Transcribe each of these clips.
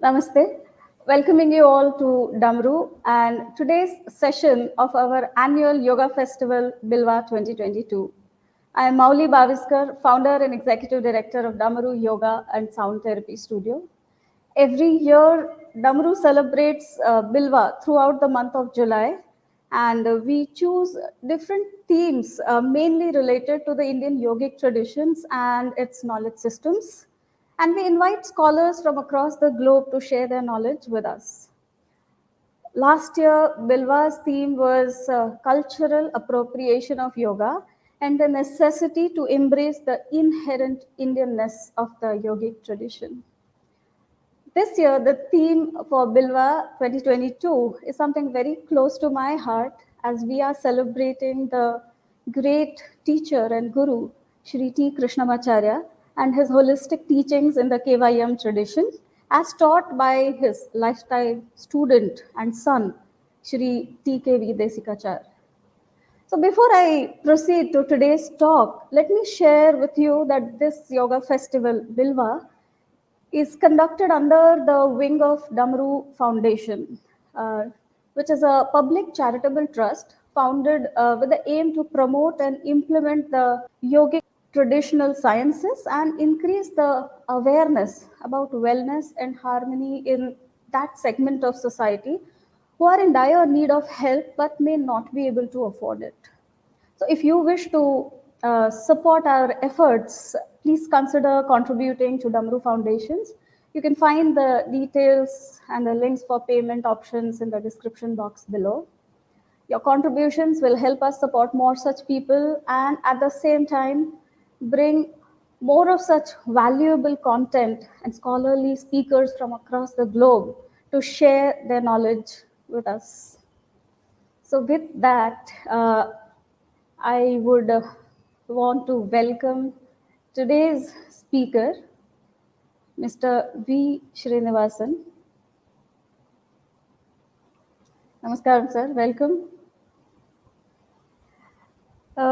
Namaste. Welcoming you all to Damaru and today's session of our annual Yoga Festival, Bilva 2022. I am Mauli Baviskar, founder and executive director of Damaru Yoga and Sound Therapy Studio. Every year, Damaru celebrates Bilva throughout the month of July, and we choose different themes mainly related to the Indian yogic traditions and its knowledge systems. And we invite scholars from across the globe to share their knowledge with us. Last year, Bilva's theme was cultural appropriation of yoga and the necessity to embrace the inherent Indianness of the yogic tradition. This year, the theme for Bilva 2022 is something very close to my heart as we are celebrating the great teacher and guru, Sri T Krishnamacharya, and his holistic teachings in the KYM tradition, as taught by his lifetime student and son, Sri T Krishnamacharya. So before I proceed to today's talk, let me share with you that this yoga festival, Bilva, is conducted under the wing of Damaru Foundation, which is a public charitable trust founded with the aim to promote and implement the yogic traditional sciences and increase the awareness about wellness and harmony in that segment of society who are in dire need of help but may not be able to afford it. So if you wish to support our efforts, please consider contributing to Damaru Foundations. You can find the details and the links for payment options in the description box below. Your contributions will help us support more such people and at the same time bring more of such valuable content and scholarly speakers from across the globe to share their knowledge with us. So with that, I would want to welcome today's speaker, Mr. V. Srinivasan. Namaskaram, sir. Welcome.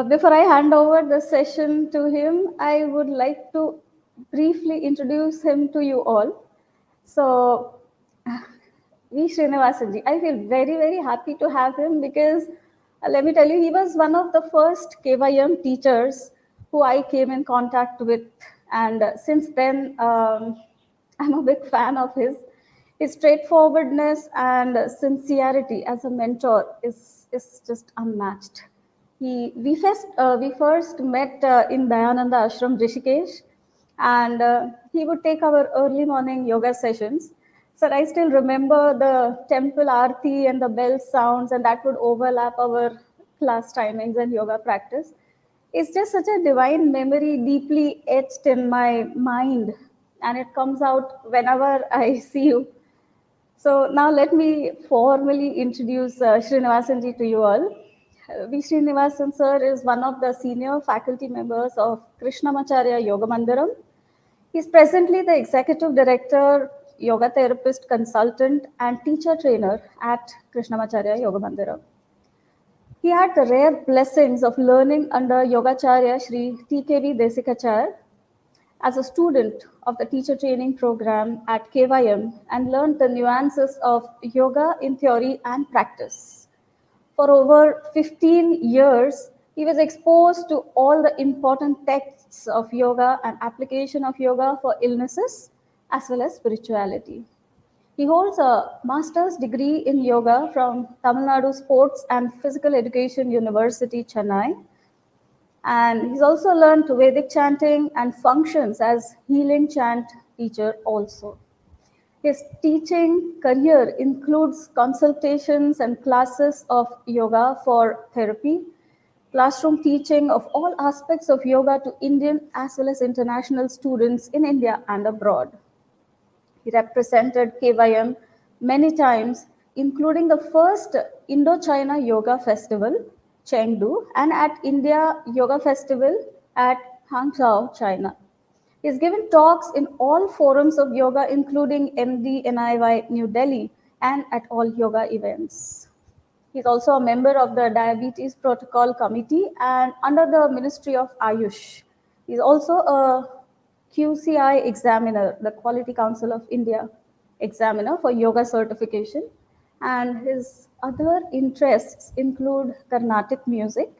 Before I hand over the session to him, I would like to briefly introduce him to you all. So, V. Srinivasanji, I feel very, very happy to have him because let me tell you, he was one of the first KYM teachers who I came in contact with. And since then, I'm a big fan of his. His straightforwardness and sincerity as a mentor is just unmatched. We first met in Dayananda Ashram, Rishikesh, and he would take our early morning yoga sessions. So I still remember the temple aarti and the bell sounds, and that would overlap our class timings and yoga practice. It's just such a divine memory, deeply etched in my mind, and it comes out whenever I see you. So now let me formally introduce Srinivasanji to you all. V. Srinivasan sir is one of the senior faculty members of Krishnamacharya Yoga Mandiram. He's presently the executive director, yoga therapist, consultant, and teacher trainer at Krishnamacharya Yoga Mandiram. He had the rare blessings of learning under Yogacharya Sri T Krishnamacharya as a student of the teacher training program at KYM and learned the nuances of yoga in theory and practice. For over 15 years, he was exposed to all the important texts of yoga and application of yoga for illnesses as well as spirituality. He holds a master's degree in yoga from Tamil Nadu Sports and Physical Education University, Chennai. And he's also learned Vedic chanting and functions as healing chant teacher also. His teaching career includes consultations and classes of yoga for therapy, classroom teaching of all aspects of yoga to Indian as well as international students in India and abroad. He represented KYM many times, including the first Indo-China Yoga Festival, Chengdu, and at India Yoga Festival at Hangzhou, China. He's given talks in all forums of yoga, including MDNIY New Delhi and at all yoga events. He's also a member of the Diabetes Protocol Committee and under the Ministry of Ayush. He's also a QCI examiner, the Quality Council of India, examiner for yoga certification. And his other interests include Carnatic music.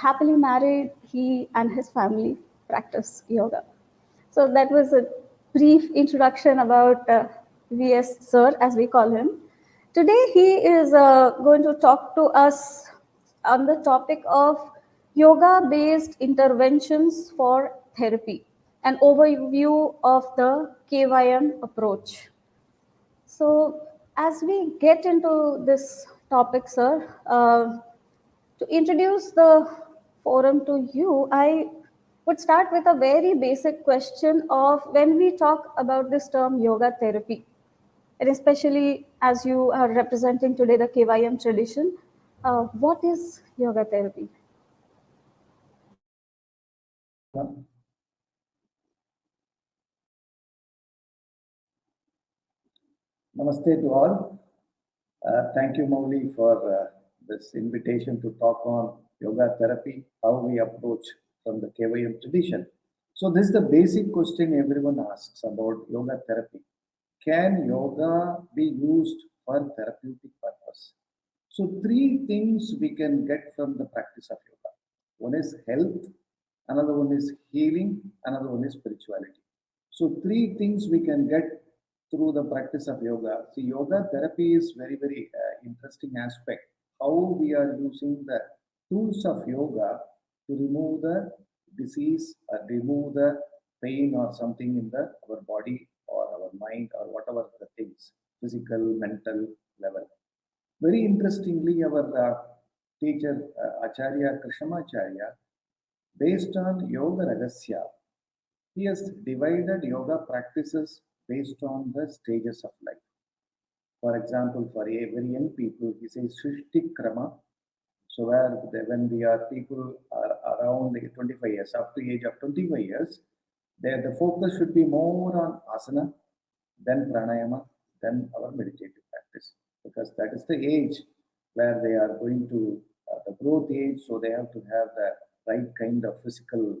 Happily married, he and his family practice yoga. So that was a brief introduction about VS Sir, as we call him. Today he is going to talk to us on the topic of yoga-based interventions for therapy, an overview of the KYM approach. So as we get into this topic, sir, to introduce the forum to you, I would start with a very basic question of when we talk about this term yoga therapy, and especially as you are representing today the KYM tradition, what is yoga therapy? Namaste to all. Thank you, Mowgli, for this invitation to talk on yoga therapy, how we approach from the KYM tradition. So, this is the basic question everyone asks about yoga therapy. Can yoga be used for therapeutic purpose? So, three things we can get from the practice of yoga. One is health, another one is healing, another one is spirituality. So, three things we can get through the practice of yoga. See, yoga therapy is very interesting aspect. How we are using the tools of yoga to remove the disease, or remove the pain or something in our body or our mind or whatever the things, physical, mental level. Very interestingly, our teacher Acharya Krishnamacharya, based on Yoga Ragasya, he has divided yoga practices based on the stages of life. For example, for a very young people, he says Srishti Krama. So when we are people are around 25 years, up to age of 25 years, the focus should be more on asana, then pranayama, then our meditative practice. Because that is the age where they are going to the growth age, so they have to have the right kind of physical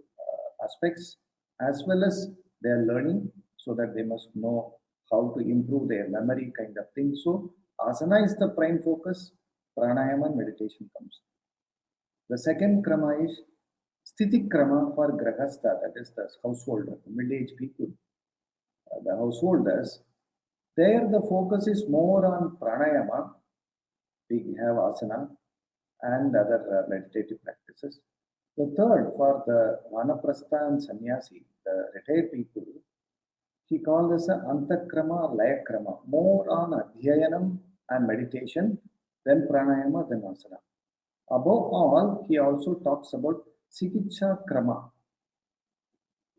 aspects as well as their learning, so that they must know how to improve their memory kind of thing. So asana is the prime focus, pranayama and meditation comes. The second krama is sthiti krama for grahastha, that is the householder, the middle-aged people, the householders. There the focus is more on pranayama, we have asana and other meditative practices. The third, for the vanaprastha and sannyasi, the retired people, he called this a antakrama or layakrama, more on adhyayanam and meditation, then pranayama, then asana. Above all, he also talks about Sikitsha Krama,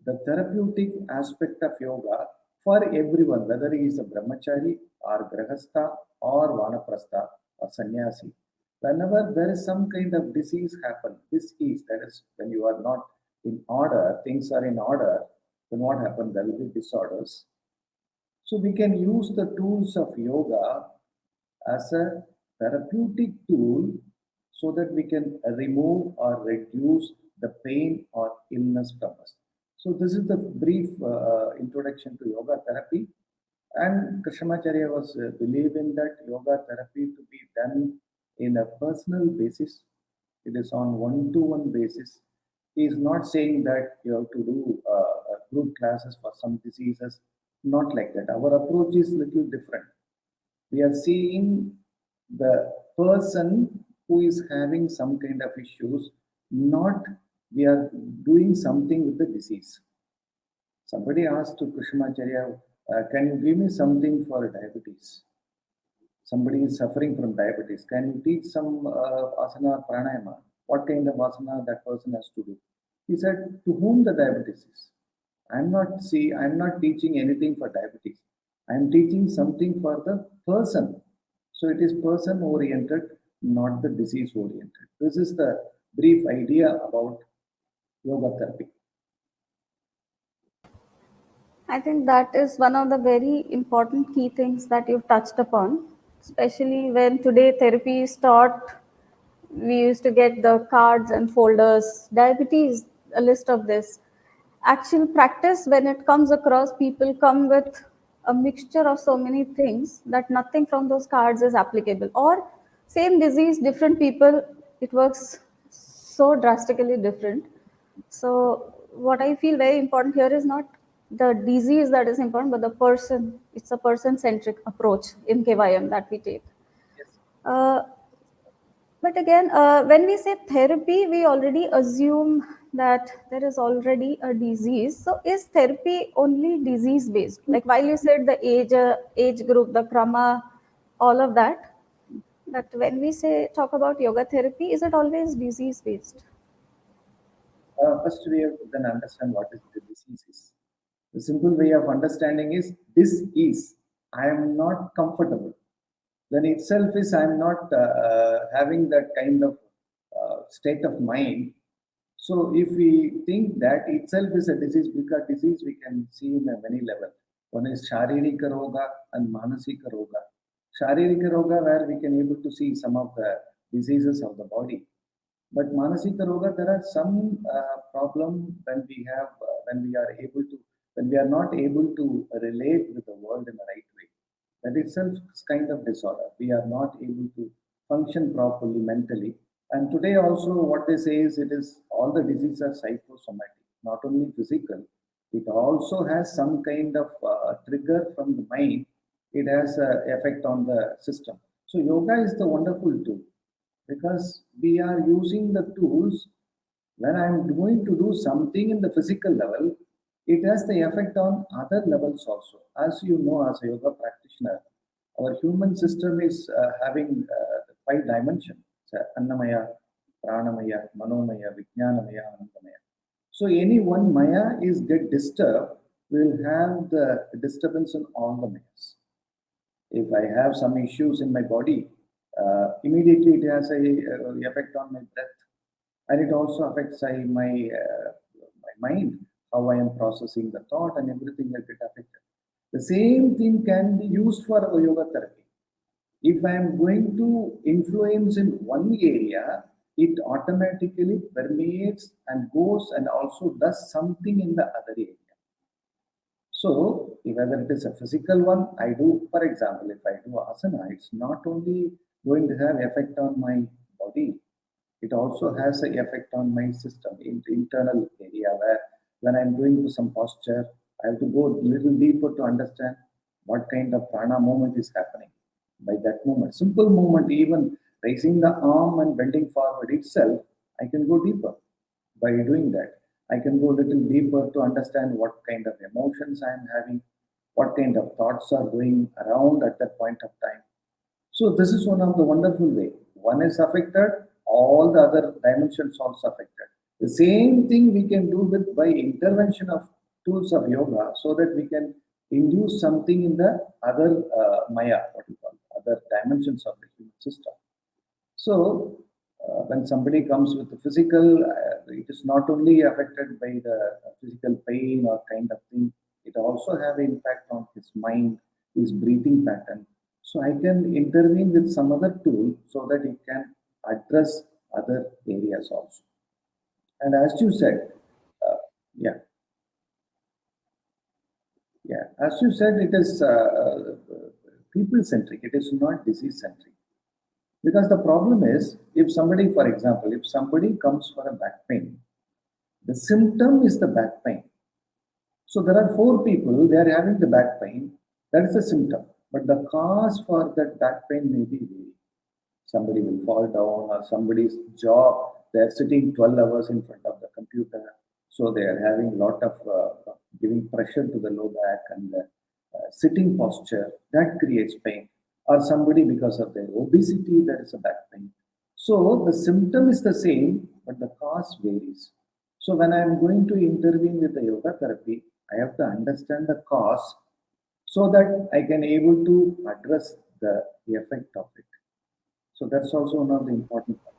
the therapeutic aspect of yoga for everyone, whether he is a brahmachari or grahastha or vanaprastha or sannyasi. Whenever there is some kind of disease happen, that is when you are not in order, things are in order, then what happens? There will be disorders. So we can use the tools of yoga as a therapeutic tool so that we can remove or reduce the pain or illness from us. So this is the brief introduction to yoga therapy. And Krishnamacharya was believing that yoga therapy to be done in a personal basis. It is on one-to-one basis. He is not saying that you have to do group classes for some diseases. Not like that. Our approach is little different. We are seeing the person who is having some kind of issues, not we are doing something with the disease. Somebody asked to Krishnamacharya, can you give me something for diabetes? Somebody is suffering from diabetes. Can you teach some asana pranayama? What kind of asana that person has to do? He said, to whom the diabetes is? I'm not teaching anything for diabetes. I'm teaching something for the person. So it is person oriented, not the disease oriented. This is the brief idea about yoga therapy. I think that is one of the very important key things that you've touched upon, especially when today therapy is taught. We used to get the cards and folders, diabetes, a list of this. Actual practice, when it comes across, people come with a mixture of so many things that nothing from those cards is applicable. Or same disease, different people, it works so drastically different. So what I feel very important here is not the disease that is important, but the person. It's a person-centric approach in KYM that we take. Yes. Uh, but again, when we say therapy, we already assume that there is already a disease. So is therapy only disease based? Like while you said the age group, the krama, all of that. But when we say talk about yoga therapy, is it always disease based? First, we have to then understand what is the disease is. The simple way of understanding is this is I am not comfortable. Then itself is I am not having that kind of state of mind. So if we think that itself is a disease, because disease we can see in a many level. One is Sharirika Roga and Manasika Roga. Sharirika Roga, where we can able to see some of the diseases of the body. But Manasika Roga, there are some problem when we have, when we are not able to relate with the world in the right way. That itself is kind of disorder. We are not able to function properly mentally. And today also what they say is it is all the diseases are psychosomatic, not only physical. It also has some kind of trigger from the mind. It has an effect on the system. So yoga is the wonderful tool because we are using the tools. When I'm going to do something in the physical level, it has the effect on other levels also. As you know, as a yoga practitioner, our human system is having 5 dimensions: Annamaya, Pranamaya, Manomaya, Vijnanamaya, Anandamaya. So any one Maya is get disturbed, will have the disturbance in all the Mayas. If I have some issues in my body, immediately it has a effect on my breath, and it also affects my mind, how I am processing the thought, and everything will get affected. The same thing can be used for our yoga therapy. If I am going to influence in one area, it automatically permeates and goes and also does something in the other area. So, whether it is a physical one, I do, for example, if I do asana, it's not only going to have effect on my body, it also has an effect on my system, in the internal area where when I'm doing some posture, I have to go a little deeper to understand what kind of prana movement is happening by that movement. Simple movement, even raising the arm and bending forward itself, I can go deeper by doing that. I can go a little deeper to understand what kind of emotions I am having, what kind of thoughts are going around at that point of time. So this is one of the wonderful way. One is affected, all the other dimensions also affected. The same thing we can do with by intervention of tools of yoga, so that we can induce something in the other maya, what we call other dimensions of the human system. So when somebody comes with the physical, it is not only affected by the physical pain or kind of thing. It also have impact on his mind, his breathing pattern. So I can intervene with some other tool so that it can address other areas also. And as you said, uh, yeah, yeah, as you said, it is people centric. It is not disease centric. Because the problem is, if somebody, for example, if somebody comes for a back pain, the symptom is the back pain. So there are 4 people, they are having the back pain, that is the symptom. But the cause for that back pain may be varied. Somebody will fall down, or somebody's job, they are sitting 12 hours in front of the computer. So they are having a lot of giving pressure to the low back and the sitting posture, that creates pain. Or somebody, because of their obesity, there is a back pain. So the symptom is the same, but the cause varies. So when I am going to intervene with the yoga therapy, I have to understand the cause so that I can able to address the effect of it. So that's also one of the important points.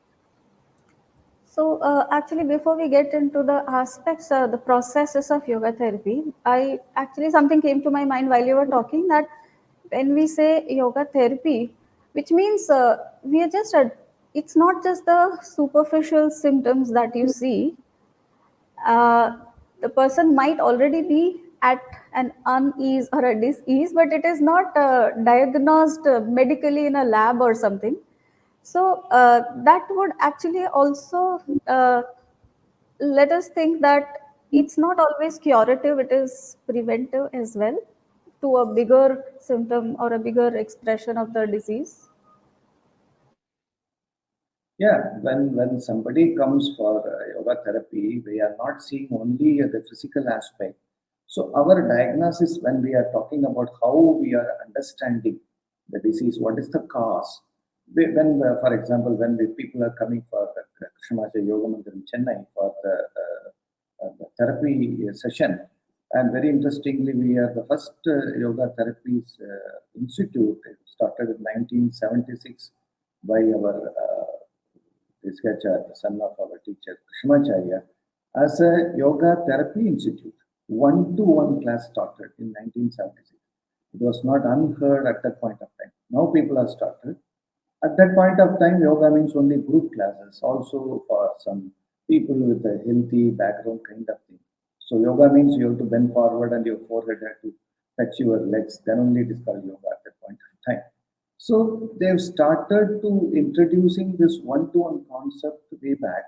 So, actually, before we get into the aspects, the processes of yoga therapy, I actually something came to my mind while you were talking that when we say yoga therapy, which means we are just, it's not just the superficial symptoms that you see. Uh, the person might already be at an unease or a disease, but it is not diagnosed medically in a lab or something. So that would actually also let us think that it's not always curative, it is preventive as well to a bigger symptom or a bigger expression of the disease. Yeah, when somebody comes for yoga therapy, we are not seeing only the physical aspect. So our diagnosis, when we are talking about how we are understanding the disease, what is the cause? When, for example, when the people are coming for the Krishnamacharya Yoga Mandir in Chennai for the therapy session, and very interestingly, we are the first yoga therapies institute started in 1976 by our the son of our teacher Krishnamacharya, as a yoga therapy institute. One-to-one class started in 1976. It was not unheard at that point of time. Now people have started. At that point of time, yoga means only group classes, also for some people with a healthy background kind of thing. So yoga means you have to bend forward and your forehead has to touch your legs. Then only it is called yoga at that point of time. So they've started to introducing this one-to-one concept way back,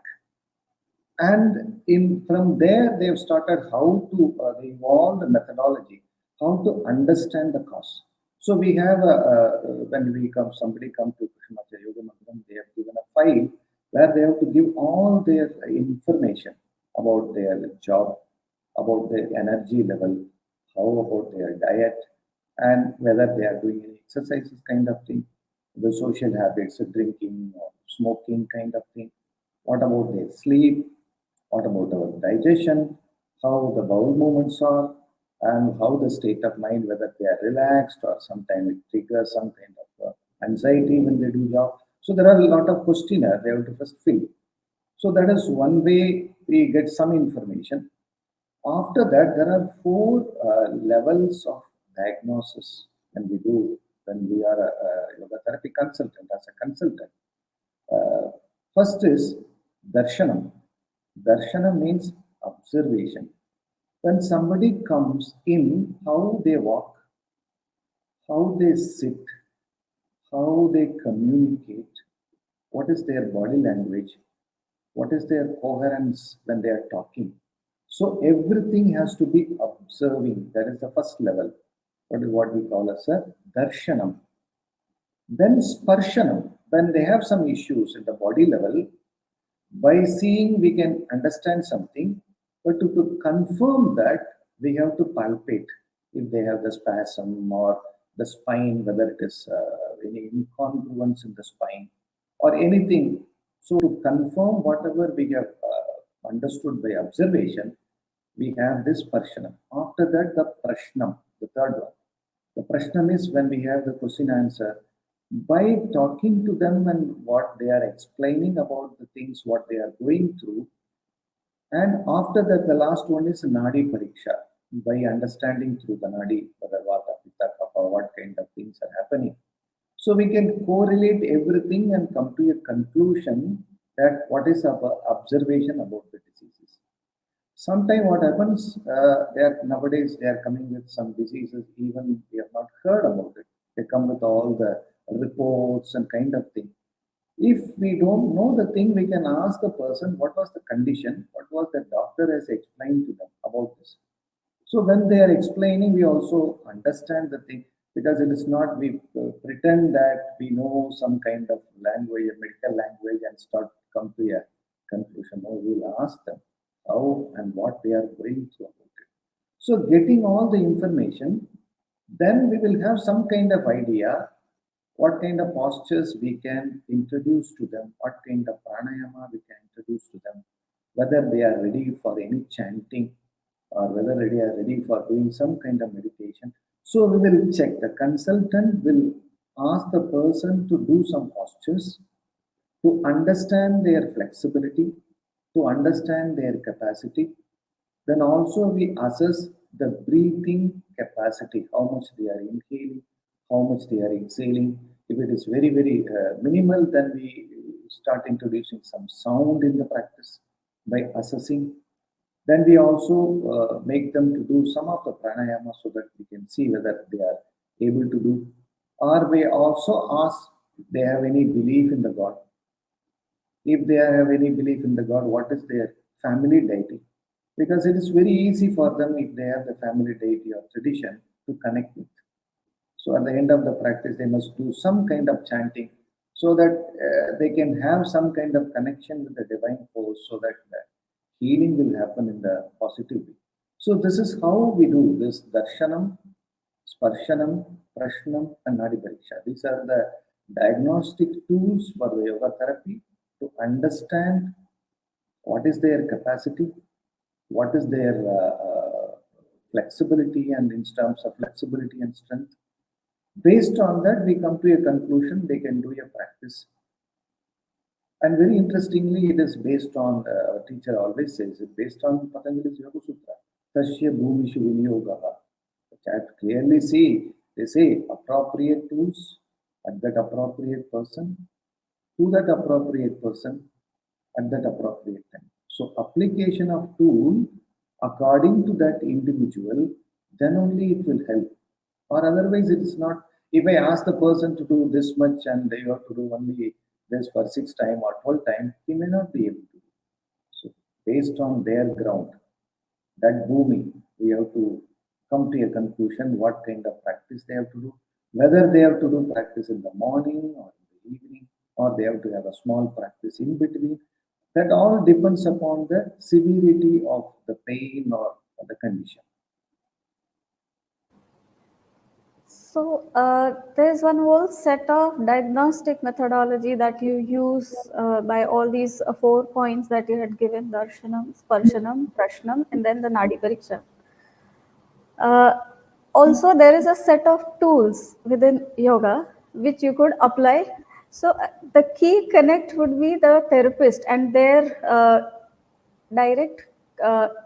and from there they've started how to evolve the methodology, how to understand the cause. So we have when somebody come to Krishnamacharya Yoga Mandiram, they have given a file where they have to give all their information about their job, about their energy level, how about their diet, and whether they are doing any exercises kind of thing, the social habits, drinking or smoking kind of thing. What about their sleep? What about our digestion? How the bowel movements are, and how the state of mind, whether they are relaxed or sometimes it triggers some kind of anxiety when they do job. So there are a lot of questionnaire they have to first fill. So that is one way we get some information. After that, there are four levels of diagnosis when we are a yoga therapy consultant, as a consultant. Uh, First is darshanam. Darshanam means observation. When somebody comes in, how they walk, how they sit, how they communicate, what is their body language, what is their coherence when they are talking. So everything has to be observing. That is the first level. What is what we call as a darshanam. Then sparshanam. When they have some issues at the body level, by seeing we can understand something, but to confirm that we have to palpate if they have the spasm or the spine, whether it is any incongruence in the spine or anything. So to confirm whatever we have understood by observation, we have this parshanam. After that, the prashnam, the third one. The prashnam is when we have the question answer. By talking to them and what they are explaining about the things, what they are going through, and after that, the last one is Nadi Pariksha. By understanding through the Nadi, whether Vata, Pitta, Kapha, what kind of things are happening. So we can correlate everything and come to a conclusion that what is our observation about the diseases. Sometimes what happens, nowadays they are coming with some diseases, even we have not heard about it. They come with all the reports and kind of thing. If we don't know the thing, we can ask the person what was the condition, what was the doctor has explained to them about this. So when they are explaining, we also understand the thing, because it is not we pretend that we know some kind of language, a medical language, and start come to a conclusion. No, we will ask them how and what they are going through about it. So getting all the information, then we will have some kind of idea what kind of postures we can introduce to them, what kind of pranayama we can introduce to them, whether they are ready for any chanting or whether they are ready for doing some kind of meditation. So we will check. The consultant will ask the person to do some postures to understand their flexibility, to understand their capacity. Then also we assess the breathing capacity, how much they are inhaling, how much they are exhaling. If it is very, very minimal, then we start introducing some sound in the practice by assessing. Then we also make them to do some of the pranayama so that we can see whether they are able to do. Or we also ask if they have any belief in the God. If they have any belief in the God, what is their family deity? Because it is very easy for them if they have the family deity or tradition to connect with. So at the end of the practice, they must do some kind of chanting so that they can have some kind of connection with the divine force so that the healing will happen in the positive way. So this is how we do this darshanam, sparshanam, prashnam, and nadi pariksha. These are the diagnostic tools for the yoga therapy to understand what is their capacity, what is their flexibility, and in terms of flexibility and strength. Based on that, we come to a conclusion, they can do a practice. And very interestingly, it is based on, our teacher always says it, based on Patanjali's Yoga Sutra. Tasya bhumishu vinyogaha. That clearly see, they say appropriate tools at that appropriate person, to that appropriate person, at that appropriate time. So application of tool according to that individual, then only it will help. Or otherwise it is not. If I ask the person to do this much and you have to do only this for 6 times or 12 times, he may not be able to do. So based on their ground, that booming, we have to come to a conclusion what kind of practice they have to do, whether they have to do practice in the morning or in the evening, or they have to have a small practice in between. That all depends upon the severity of the pain or the condition. So there's one whole set of diagnostic methodology that you use by all these 4 points that you had given: darshanam, sparshanam, prashnam, and then the nadi pariksha. Uh, Also, there is a set of tools within yoga which you could apply. So the key connect would be the therapist and their direct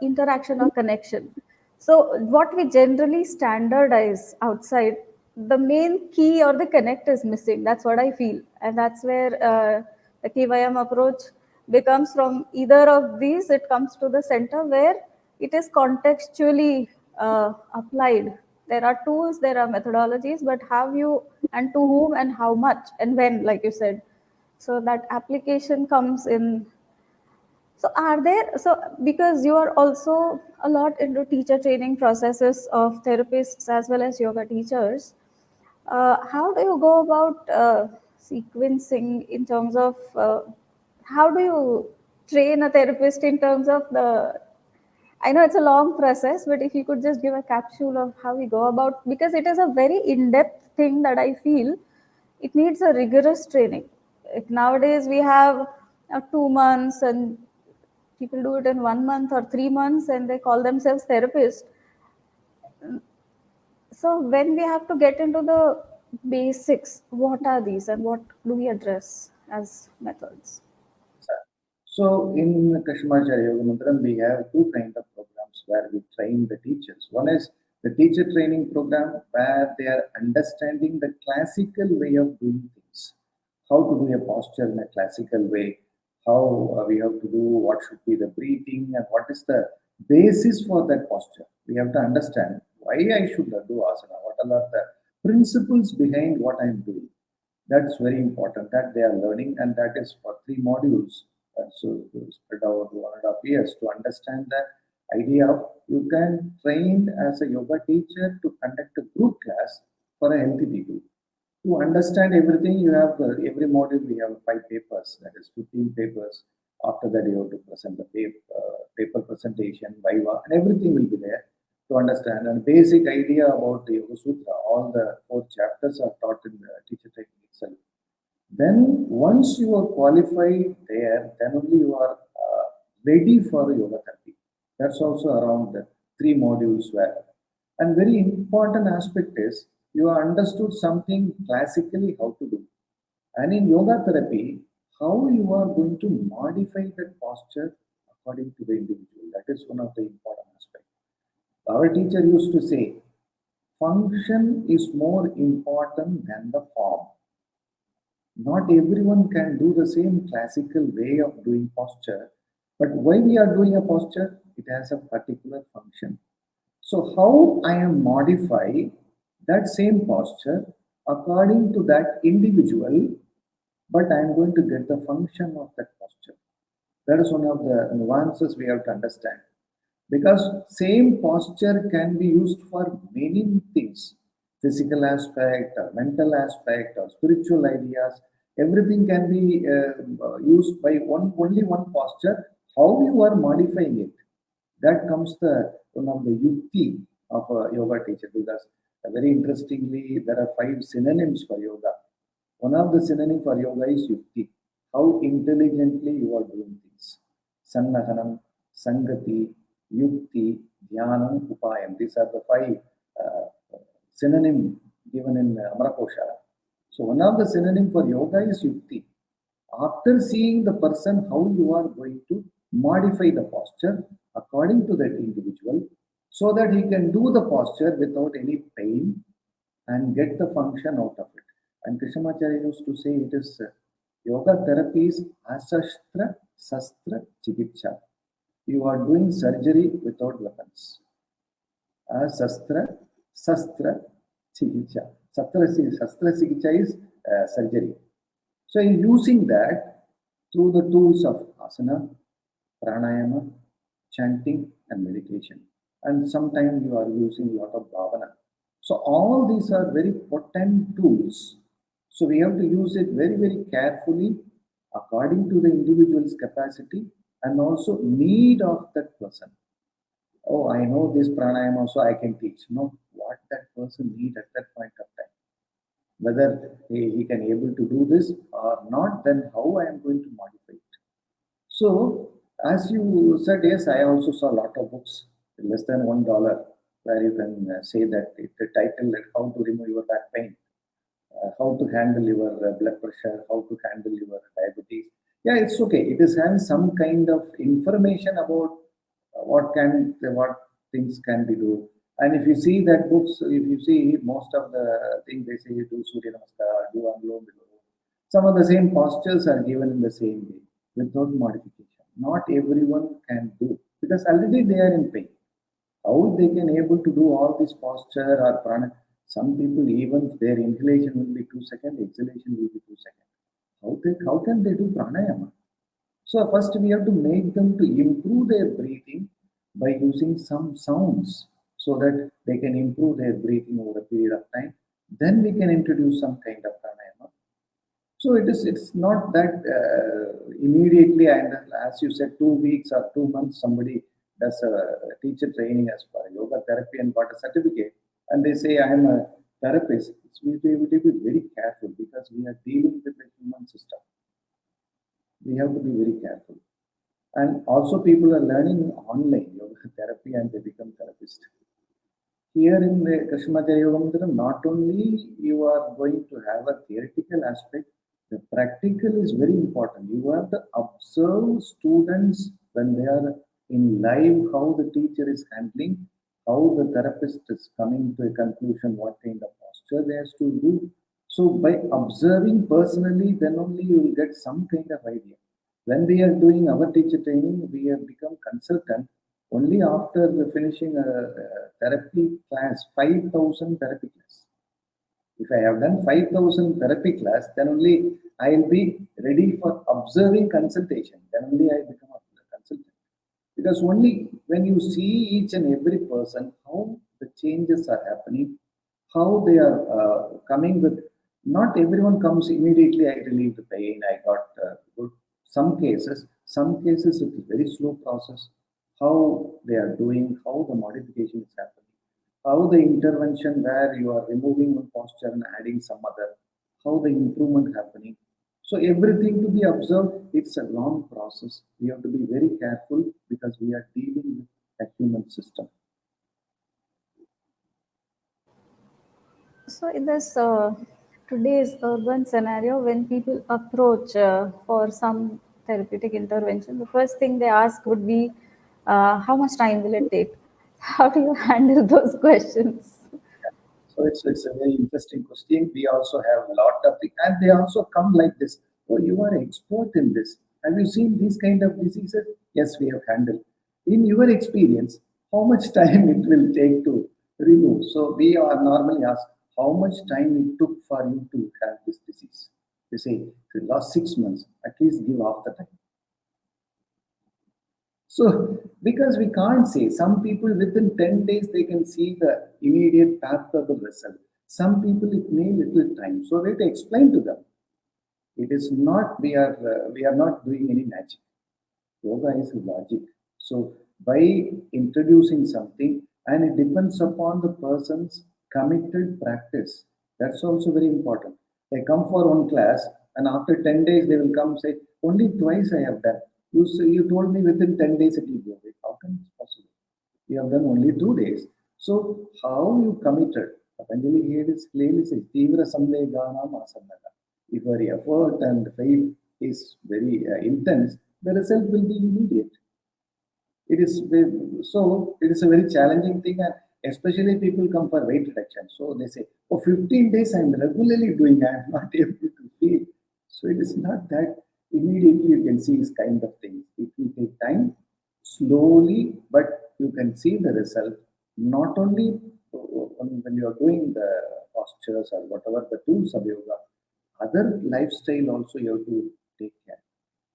interaction or connection. So what we generally standardize outside, the main key or the connect is missing. That's what I feel, and that's where the KYM approach becomes from either of these. It comes to the center where it is contextually applied. There are tools, there are methodologies, but have you and to whom and how much and when, like you said. So that application comes in. So are there, so because you are also a lot into teacher training processes of therapists as well as yoga teachers, how do you go about sequencing in terms of how do you train a therapist in terms of the, I know it's a long process, but if you could just give a capsule of how we go about, because it is a very in-depth thing that I feel it needs a rigorous training. Like nowadays we have 2 months and people do it in 1 month or 3 months and they call themselves therapists. So when we have to get into the basics, what are these and what do we address as methods? So in Krishnamacharya Yoga Mantram, we have 2 kinds of programs where we train the teachers. One is the teacher training program where they are understanding the classical way of doing things, how to do a posture in a classical way, how we have to do, what should be the breathing, and what is the basis for that posture. We have to understand why I should do asana, what are the principles behind what I am doing. That's very important that they are learning, and that is for 3 modules. So spread over 1.5 years to understand the idea of you can train as a yoga teacher to conduct a group class for a healthy people. To understand everything, you have every module we have 5 papers, that is 15 papers. After that, you have to present the paper presentation, viva, and everything will be there to understand. And basic idea about the Yoga Sutra, all the 4 chapters are taught in the teacher training itself. Then once you are qualified there, then only you are ready for yoga therapy. That's also around the 3 modules where. And very important aspect is you have understood something classically how to do. And in yoga therapy, how you are going to modify that posture according to the individual. That is one of the important aspects. Our teacher used to say, function is more important than the form. Not everyone can do the same classical way of doing posture, but why we are doing a posture? it has a particular function. So how I am modify that same posture according to that individual, but I am going to get the function of that posture. That is one of the nuances we have to understand. Because same posture can be used for many things, physical aspect, or mental aspect, or spiritual ideas. Everything can be used by only one posture. How you are modifying it, that comes the one of the yukti of a yoga teacher. Because very interestingly, there are 5 synonyms for yoga. One of the synonym for yoga is yukti. How intelligently you are doing things. Sannahanam, Sangati, Yukti, Dhyanam, Upayam. These are the 5 synonym given in Amarkosha. So one of the synonym for yoga is Yukti. After seeing the person, how you are going to modify the posture according to that individual, so that he can do the posture without any pain and get the function out of it. And Krishnamacharya used to say it is yoga therapy is asastra sastra chikitsa. You are doing surgery without weapons. Asastra sastra chikitsa. Sastra chikitsa is surgery. So using that through the tools of asana, pranayama, chanting, and meditation. And sometimes you are using a lot of bhavana. So all these are very potent tools. So we have to use it very, very carefully according to the individual's capacity and also need of that person. Oh, I know this pranayama, so I can teach. No, what that person need at that point of time. Whether he can able to do this or not, then how I am going to modify it. So as you said, yes, I also saw a lot of books less than $1 where you can say that the title like how to remove your back pain, how to handle your blood pressure, how to handle your diabetes. Yeah, it's okay. It is having some kind of information about what things can be do. And if you see that books, if you see most of the things they say do Surya Namaskar, do Anulom Vilom. Some of the same postures are given in the same way without modification. Not everyone can do because already they are in pain. How they can able to do all this posture or prana? Some people even their inhalation will be 2 seconds, exhalation will be 2 seconds. How can they do pranayama? So first we have to make them to improve their breathing by using some sounds so that they can improve their breathing over a period of time. Then we can introduce some kind of pranayama. So it's not that immediately, and as you said, 2 weeks or 2 months, somebody does a teacher training as for yoga therapy and got a certificate, and they say I am a therapist. We have to be very careful because we are dealing with the human system. We have to be very careful. And also people are learning online yoga therapy and they become therapists. Here in the Krishnamacharya Yoga Mantra, not only you are going to have a theoretical aspect, the practical is very important. You have to observe students when they are in live, how the teacher is handling, how the therapist is coming to a conclusion, what kind of posture they have to do. So by observing personally, then only you will get some kind of idea. When we are doing our teacher training, we have become consultant only after finishing a therapy class, 5,000 therapy class. If I have done 5,000 therapy class, then only I will be ready for observing consultation. Then only I become a consultant. Because only when you see each and every person, how the changes are happening, how they are coming with, not everyone comes immediately, I relieve the pain, I got good. Some cases it's a very slow process. How they are doing, how the modification is happening, how the intervention where you are removing one posture and adding some other, how the improvement happening. So everything to be observed, it's a long process. We have to be very careful because we are dealing with a human system. So in this today's urban scenario, when people approach for some therapeutic intervention, the first thing they ask would be, how much time will it take? How do you handle those questions? So it's a very interesting question. We also have a lot of things, and they also come like this. Oh, you are expert in this. Have you seen these kind of diseases? Yes, we have handled. In your experience, how much time it will take to remove? So we are normally asked how much time it took for you to have this disease. They say the last 6 months, at least give half the time. So, because we can't say, some people within 10 days they can see the immediate path of the result. Some people it may little time. So we have to explain to them. It is not we are not doing any magic. Yoga is logic. So by introducing something, and it depends upon the person's committed practice. That's also very important. They come for one class, and after 10 days they will come say, only twice I have done. You told me within 10 days it will go away. How can it possible? You have done only 2 days. So how you committed? Patanjali here is clearly says, Tivra Samvedanam Asanaga. If your effort and faith is very intense, the result will be immediate. It is so it is a very challenging thing, and especially people come for weight reduction. So they say, "Oh, 15 days I'm regularly doing, I am not able to feel." So it is not that immediately you can see this kind of thing. It will take time, slowly, but you can see the result. Not only when you are doing the postures or whatever the tools of yoga, other lifestyle also you have to take care.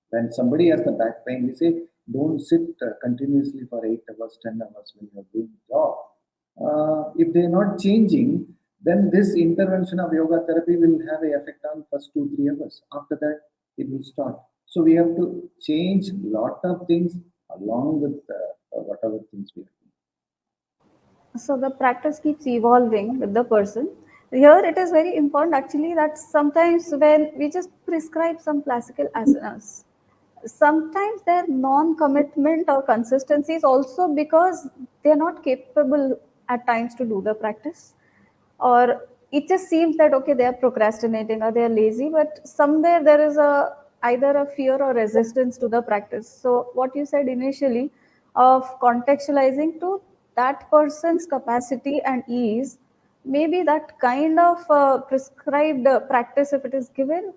When somebody has the back pain, we say don't sit continuously for 8 hours, 10 hours when you're doing the job. If they're not changing, then this intervention of yoga therapy will have an effect on first 2-3 hours. After that, it will start. So we have to change lot of things along with whatever things we are doing. So the practice keeps evolving with the person. Here it is very important actually that sometimes when we just prescribe some classical asanas, sometimes their non-commitment or consistency is also because they're not capable at times to do the practice, or it just seems that okay they are procrastinating or they are lazy, but somewhere there is a either a fear or resistance to the practice. So what you said initially of contextualizing to that person's capacity and ease, maybe that kind of prescribed practice, if it is given,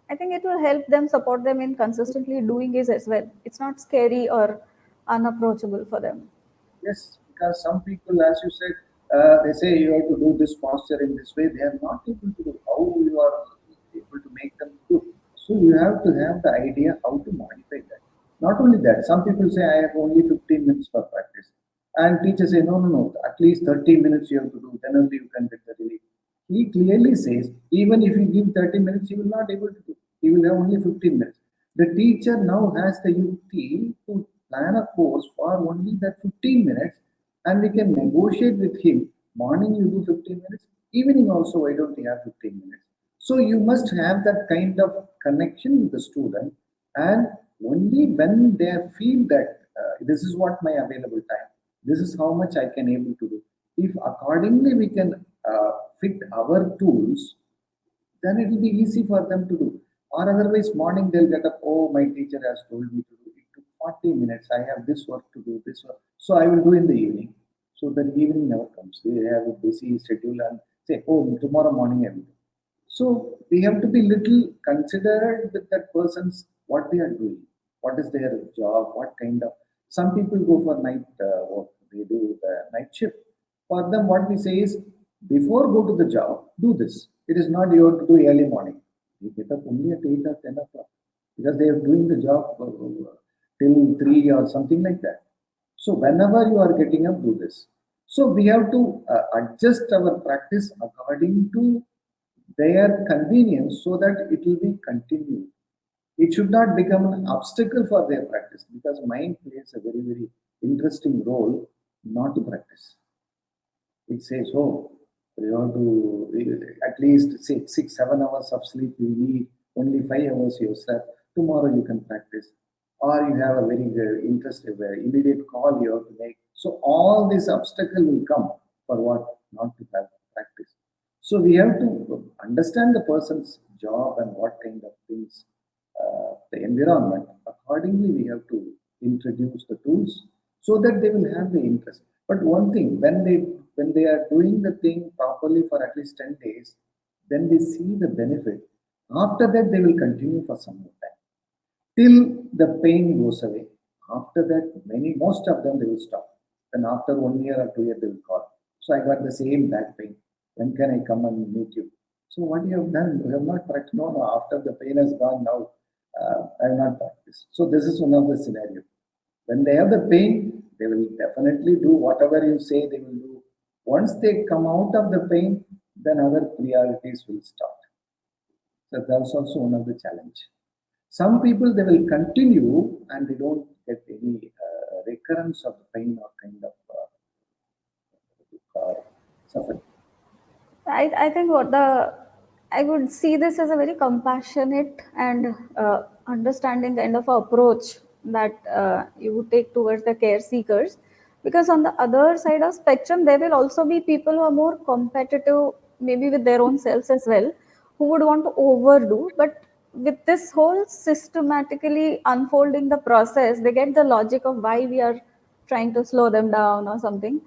I think it will help them, support them in consistently doing it as well. It's not scary or unapproachable for them. Yes, because some people, as you said, they say you have to do this posture in this way. They are not able to do. How you are able to make them do? So you have to have the idea how to modify that. Not only that, some people say I have only 15 minutes for practice, and teachers say no, no, no. At least 30 minutes you have to do. Then only you can get the relief. He clearly says even if you give 30 minutes, you will not able to do. He will have only 15 minutes. The teacher now has the yukti to plan a course for only that 15 minutes, and we can negotiate with him. Morning you do 15 minutes, evening also why don't you have 15 minutes? So you must have that kind of connection with the student, and only when they feel that this is what my available time, this is how much I can able to do. If accordingly we can fit our tools, then it will be easy for them to do. Or otherwise, morning they'll get up, oh, my teacher has told me to do it. Took 40 minutes. I have this work to do, this work. So I will do in the evening. So that evening never comes. They have a busy schedule and say, oh, tomorrow morning I will do. So we have to be little considerate with that person's what they are doing, what is their job, what kind of. Some people go for night work, they do the night shift. For them, what we say is, before go to the job, do this. It is not you have to do early morning. You get up only at 8 or 10 o'clock because they are doing the job till 3 or something like that. So whenever you are getting up, do this. So we have to adjust our practice according to their convenience so that it will be continued. It should not become an obstacle for their practice because mind plays a very, very interesting role not to practice. It says, oh, you have to at least 6, 7 hours of sleep you need, only 5 hours you slept. Tomorrow you can practice. Or you have a very interesting, immediate call you have to make. So all this obstacle will come for what? Not to have practice. So we have to understand the person's job and what kind of things, the environment. Accordingly, we have to introduce the tools so that they will have the interest. But one thing, when they are doing the thing properly for at least 10 days, then they see the benefit. After that, they will continue for some more time till the pain goes away. After that, most of them, they will stop. Then after 1 year or 2 years, they will call. So I got the same back pain. When can I come and meet you? So what you have done, you have not practiced. No, no, after the pain has gone now, I have not practiced. So this is one of the scenario. When they have the pain, they will definitely do whatever you say they will do. Once they come out of the pain, then other priorities will start. So that's also one of the challenge. Some people, they will continue and they don't get any recurrence of the pain or kind of suffering. I think what the I would see this as a very compassionate and understanding kind of approach that you would take towards the care seekers, because on the other side of spectrum there will also be people who are more competitive, maybe with their own selves as well, who would want to overdo. But with this whole systematically unfolding the process, they get the logic of why we are trying to slow them down or something.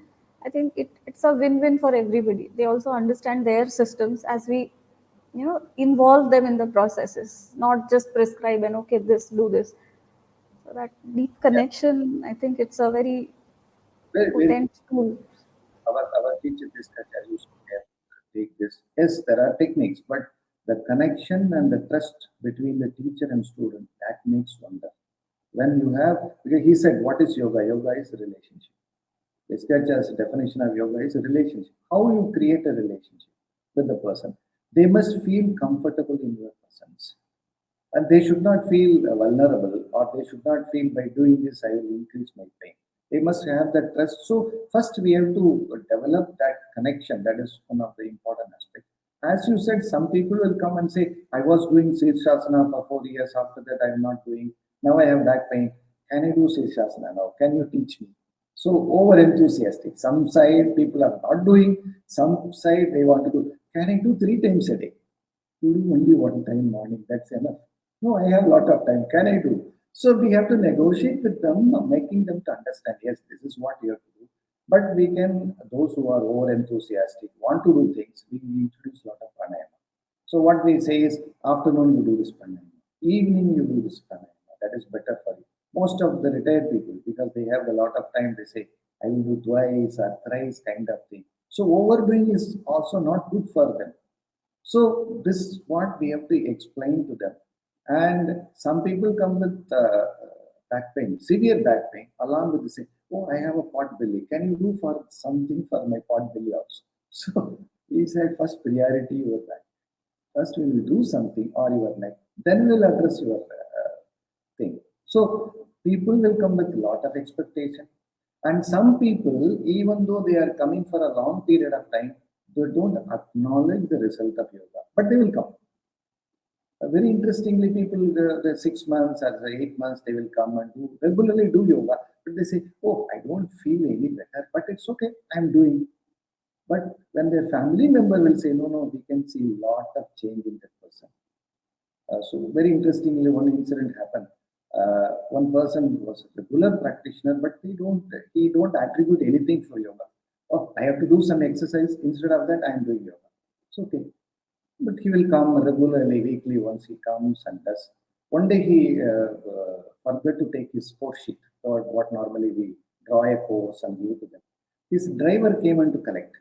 I think it's a win-win for everybody. They also understand their systems as we, involve them in the processes, not just prescribe and okay, this, do this. So that deep Yeah, connection, I think it's a very very, very potent tool. our teacher discussion used to take this. Yes, there are techniques, but the connection and the trust between the teacher and student, that makes wonder. When you have, because he said, what is yoga? Yoga is a relationship. Sketch's definition of yoga is a relationship. How you create a relationship with the person? They must feel comfortable in your presence. And they should not feel vulnerable, or they should not feel by doing this I will increase my pain. They must have that trust. So first we have to develop that connection. That is one of the important aspects. As you said, some people will come and say, I was doing Shirshasana for 4 years. After that, I'm not doing. Now I have back pain. Can I do Shirshasana now? Can you teach me? So over enthusiastic. Some side people are not doing. Some side they want to do. Can I do 3 times a day? You do only one time morning. That's enough. No, I have a lot of time. Can I do? So we have to negotiate with them, making them to understand, yes, this is what you have to do. But we can, those who are over enthusiastic, want to do things, we introduce a lot of pranayama. So what we say is, afternoon you do this pranayama, evening you do this pranayama. That is better for you. Most of the retired people, because they have a lot of time, they say, I will do twice or thrice kind of thing. So overdoing is also not good for them. So this is what we have to explain to them. And some people come with back pain, severe back pain, along with the say, oh, I have a pot belly. Can you do for something for my pot belly also? So he said, first priority your back. First we will do something or your neck. Then we'll address your thing. So people will come with a lot of expectation. And some people, even though they are coming for a long period of time, they don't acknowledge the result of yoga, but they will come. Very interestingly, people, the 6 months or the 8 months, they will come and regularly do yoga, but they say, oh, I don't feel any better, but it's okay, I'm doing. But when their family member will say, no, no, we can see a lot of change in that person. So very interestingly, one incident happened. One person was a regular practitioner, but he don't attribute anything for yoga. Oh, I have to do some exercise. Instead of that, I am doing yoga. It's okay. But he will come regularly, weekly once he comes and does. One day he forgot to take his sports sheet, or what normally we draw a pose and give to them. His driver came in to collect,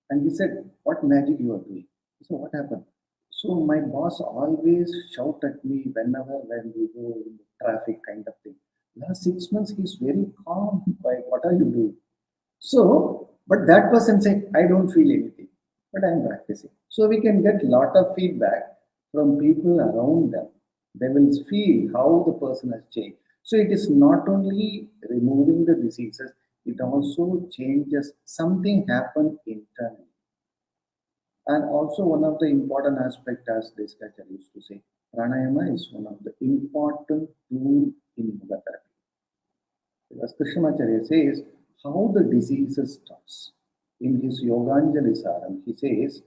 and he said, what magic you are doing? He said, what happened? So my boss always shout at me whenever when we go in the traffic kind of thing. Last 6 months he's very calm. Quiet. What are you doing? So, but that person said, I don't feel anything, but I'm practicing. So we can get a lot of feedback from people around them. They will feel how the person has changed. So it is not only removing the diseases, it also changes something happened internally. And also one of the important aspect, as this teacher used to say, pranayama is one of the important tool in yoga therapy. As Krishnamacharya says, how the diseases starts. In his Yoganjali Saram, he says,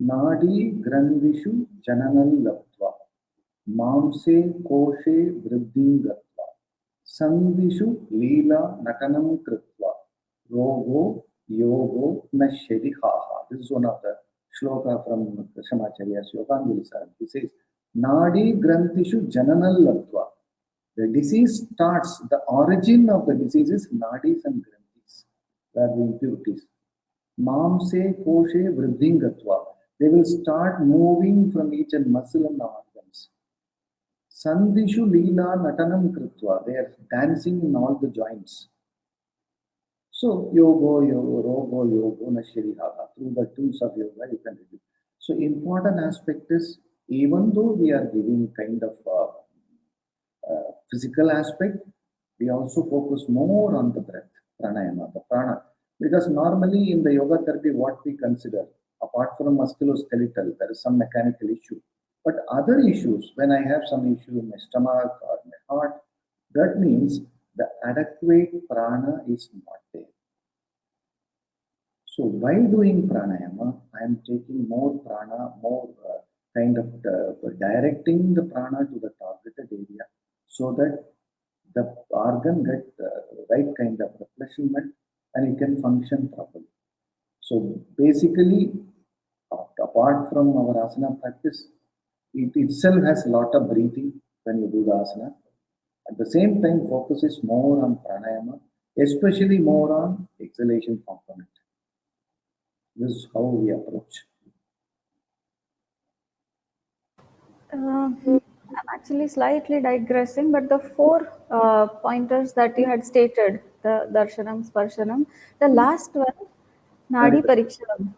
Nadi Grandhishu Jananal Laptva, Mamse Koshe Vriddhim Gatva, Sandhishu Leela Natanam Kritva, Rogo Yogo Nashyadi Haha. This is one of the shloka from Krishnamacharya's Yoganjali Saram. He says, Nadi Granthishu Jananal Laptva. The disease starts, the origin of the disease is nadis and granthis, where the impurities. Mamse koshe vridhingatva. They will start moving from each and muscle and organs. Sandishu leela natanam kritva. They are dancing in all the joints. So rogo yogo nashirihaha. Through the tools of yoga, you can reduce. So important aspect is, even though we are giving kind of physical aspect, we also focus more on the breath, pranayama, the prana. Because normally in the yoga therapy, what we consider, apart from musculoskeletal, there is some mechanical issue. But other issues, when I have some issue in my stomach or my heart, that means the adequate prana is not there. So while doing pranayama, I am taking more prana, more kind of directing the prana to the targeted area, so that the organ get right kind of replenishment and it can function properly. So basically, apart from our asana practice, it itself has a lot of breathing when you do the asana. At the same time, focus is more on pranayama, especially more on exhalation component. This is how we approach. I'm actually slightly digressing, but the four pointers that you had stated, the darshanam, sparshanam, the last one, nadi parikshanam.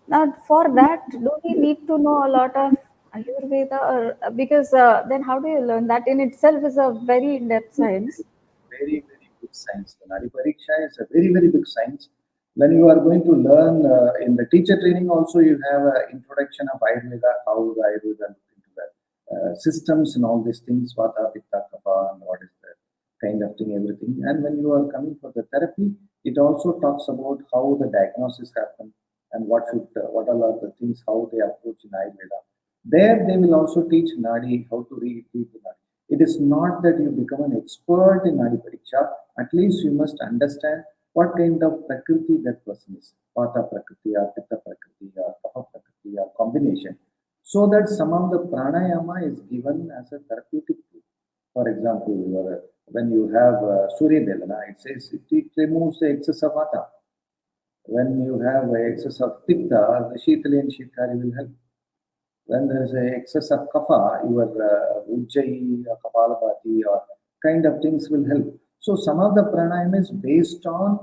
Now, for that, do we need to know a lot of Ayurveda, or because then how do you learn that? In itself is a very in-depth science. Very big science. The Nadi Pariksha is a very big science. When you are going to learn in the teacher training, also you have an introduction of Ayurveda, how the Ayurveda look into the systems and all these things, Vata, Pitta, Kapha, and what is the kind of thing, everything. And when you are coming for the therapy, it also talks about how the diagnosis happen and what all are the things, how they approach in Ayurveda. There they will also teach Nadi, how to read the Nadi. It is not that you become an expert in Nadi Pariksha. At least you must understand what kind of prakriti that person is. Vata prakriti or Pitta prakriti or Kapha prakriti or combination. So that some of the pranayama is given as a therapeutic tool. For example, when you have Surya Devana, it says it removes the excess of Vata. When you have excess of Pitta, the Shitali and Shikari will help. When there is an excess of kapha, your ujjayi, kapalabhati, or kind of things will help. So some of the pranayama is based on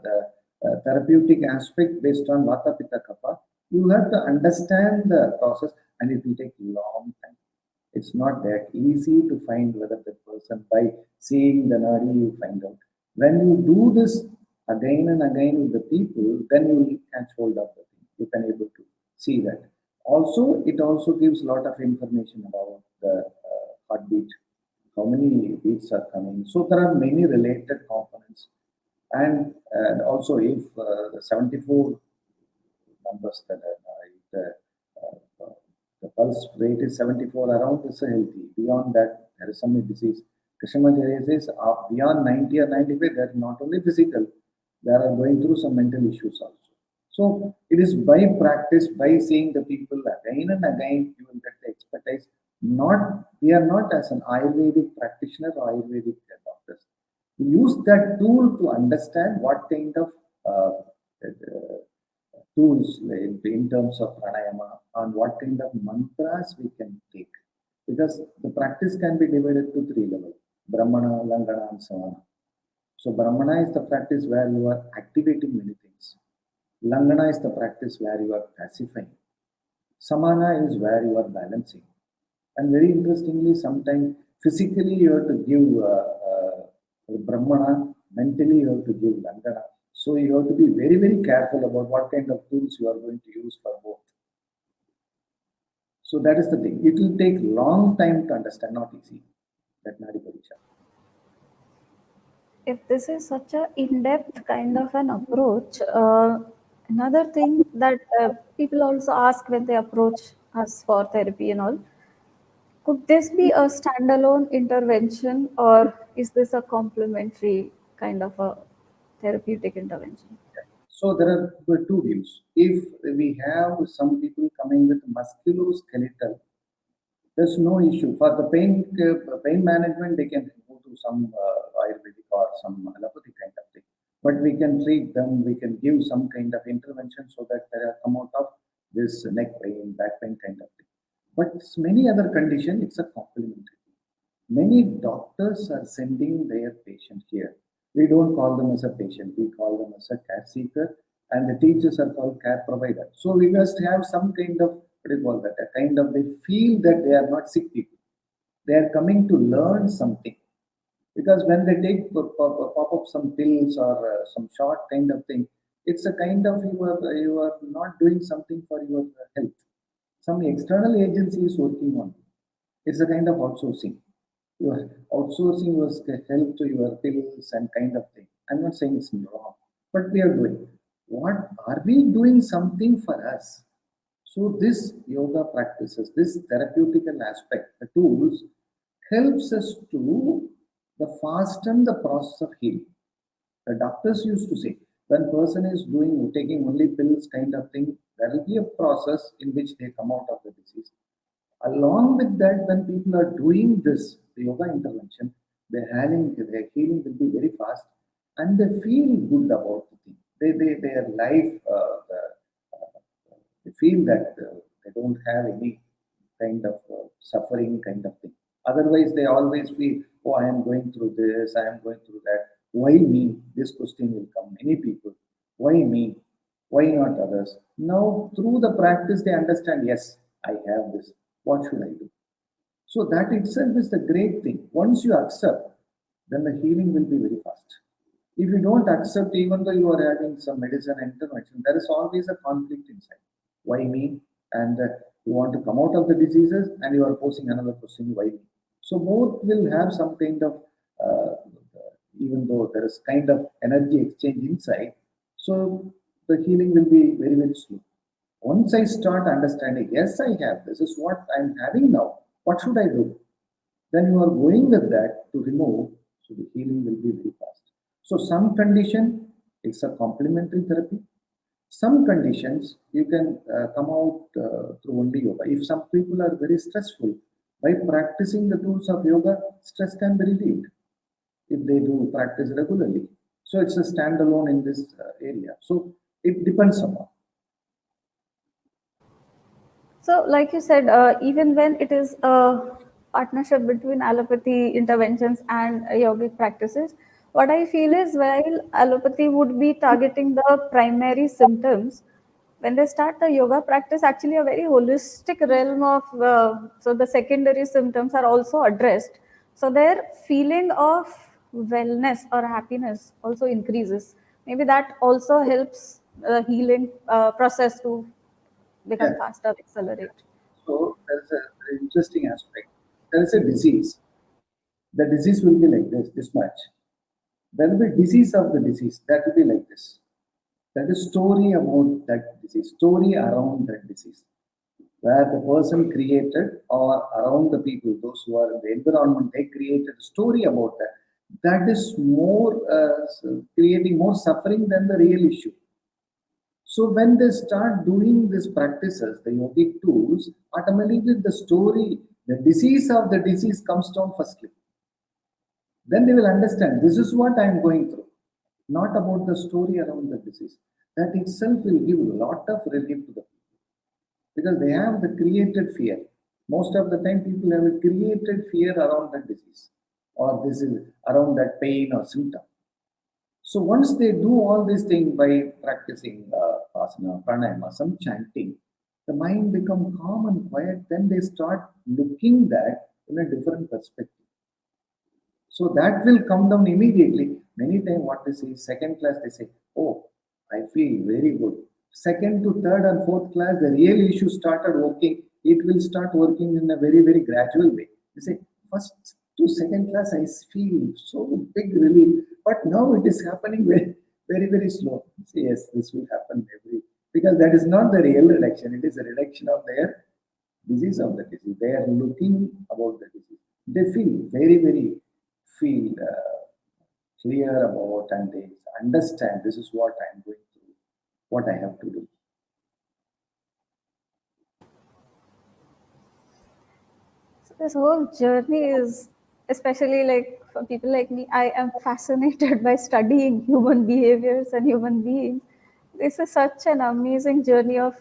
the therapeutic aspect, based on vata, pitta, kapha. You have to understand the process, and it will take a long time. It's not that easy to find whether the person, by seeing the nadi, you find out. When you do this again and again with the people, then you will catch hold of the thing. You can able to see that. Also, it also gives a lot of information about the heartbeat, how many beats are coming. So there are many related components, and also if the 74 numbers that the pulse rate is 74 around, is healthy. Beyond that, there is some disease. Krishnamacharya says beyond 90 or 95, they are not only physical, they are going through some mental issues also. So it is by practice, by seeing the people again and again, you will get the expertise. We are not as an Ayurvedic practitioner or Ayurvedic doctors. We use that tool to understand what kind of tools in terms of pranayama and what kind of mantras we can take. Because the practice can be divided to three levels: Brahmana, Langana, and Samana. So Brahmana is the practice where you are activating many things. Langana is the practice where you are pacifying. Samana is where you are balancing. And very interestingly, sometimes physically you have to give Brahmana, mentally you have to give Langana. So you have to be very careful about what kind of tools you are going to use for both. So that is the thing. It will take long time to understand, not easy. That Nadi Pariksha. If this is such a in-depth kind of an approach, another thing that people also ask when they approach us for therapy and all, could this be a standalone intervention, or is this a complementary kind of a therapeutic intervention? So there are two views. If we have some people coming with musculoskeletal, There's no issue. For the pain management, they can go to some Ayurvedic or some allopathy kind of thing. But we can treat them, we can give some kind of intervention so that they come out of this neck pain, back pain kind of thing. But many other conditions, it's a complementary. Many doctors are sending their patient here. We don't call them as a patient, we call them as a care seeker, and the teachers are called care provider. So we must have some kind of, what do you call that, a kind of, they feel that they are not sick people. They are coming to learn something. Because when they take pop up some pills or some short kind of thing, it's a kind of, you are not doing something for your health. Some external agency is working on it. It's a kind of outsourcing. You are outsourcing your help to your pills and kind of thing. I'm not saying it's wrong, but we are doing. What are we doing something for us? So this yoga practices, this therapeutical aspect, the tools, helps us to fasten the process of healing. The doctors used to say, when person is taking only pills kind of thing, there will be a process in which they come out of the disease. Along with that, when people are doing this yoga intervention, their healing will be very fast, and they feel good about the thing. Their life, they feel that they don't have any kind of suffering kind of thing. Otherwise, they always feel, oh, I am going through this, I am going through that. Why me? This question will come. Many people, why me? Why not others? Now, through the practice, they understand, yes, I have this. What should I do? So that itself is the great thing. Once you accept, then the healing will be very fast. If you don't accept, even though you are having some medicine intervention, there is always a conflict inside. Why me? And you want to come out of the diseases, and you are posing another question, why me? So both will have some kind of, even though there is kind of energy exchange inside, so the healing will be very, very slow. Once I start understanding, yes, I have, this is what I'm having now, what should I do? Then you are going with that to remove, so the healing will be very fast. So some condition, it's a complementary therapy. Some conditions, you can come out through only yoga. If some people are very stressful, by practicing the tools of yoga, stress can be relieved if they do practice regularly. So it's a standalone in this area. So it depends upon. So, like you said, even when it is a partnership between allopathy interventions and yogic practices, what I feel is while allopathy would be targeting the primary symptoms, when they start the yoga practice, actually a very holistic realm of so the secondary symptoms are also addressed. So their feeling of wellness or happiness also increases. Maybe that also helps the healing process to become Yeah. faster, accelerate. So there's a very interesting aspect. There is a disease. The disease will be like this much. There will be disease of the disease. That will be like this. That is story about that disease, story around that disease, where the person created or around the people, those who are in the environment, they created a story about that. That is more creating more suffering than the real issue. So when they start doing these practices, the yogic tools, automatically the story, the disease of the disease comes down firstly. Then they will understand this is what I am going through, not about the story around the disease. That itself will give a lot of relief to the people because they have the created fear. Most of the time, people have a created fear around the disease or this is around that pain or symptom. So once they do all these things by practicing asana, pranayama, some chanting, the mind become calm and quiet. Then they start looking that in a different perspective. So that will come down immediately. Many times what they say, second class, they say, oh, I feel very good. Second to third and fourth class, the real issue started working. It will start working in a very, very gradual way. They say, first to second class, I feel so big relief. But now it is happening very, very, very slow. Say, yes, this will happen because that is not the real reduction. It is a reduction of their disease of the disease. They are looking about the disease. They feel very, very feel clear about and they understand this is what I am going through, what I have to do. This whole journey is, especially like for people like me, I am fascinated by studying human behaviors and human beings. This is such an amazing journey of,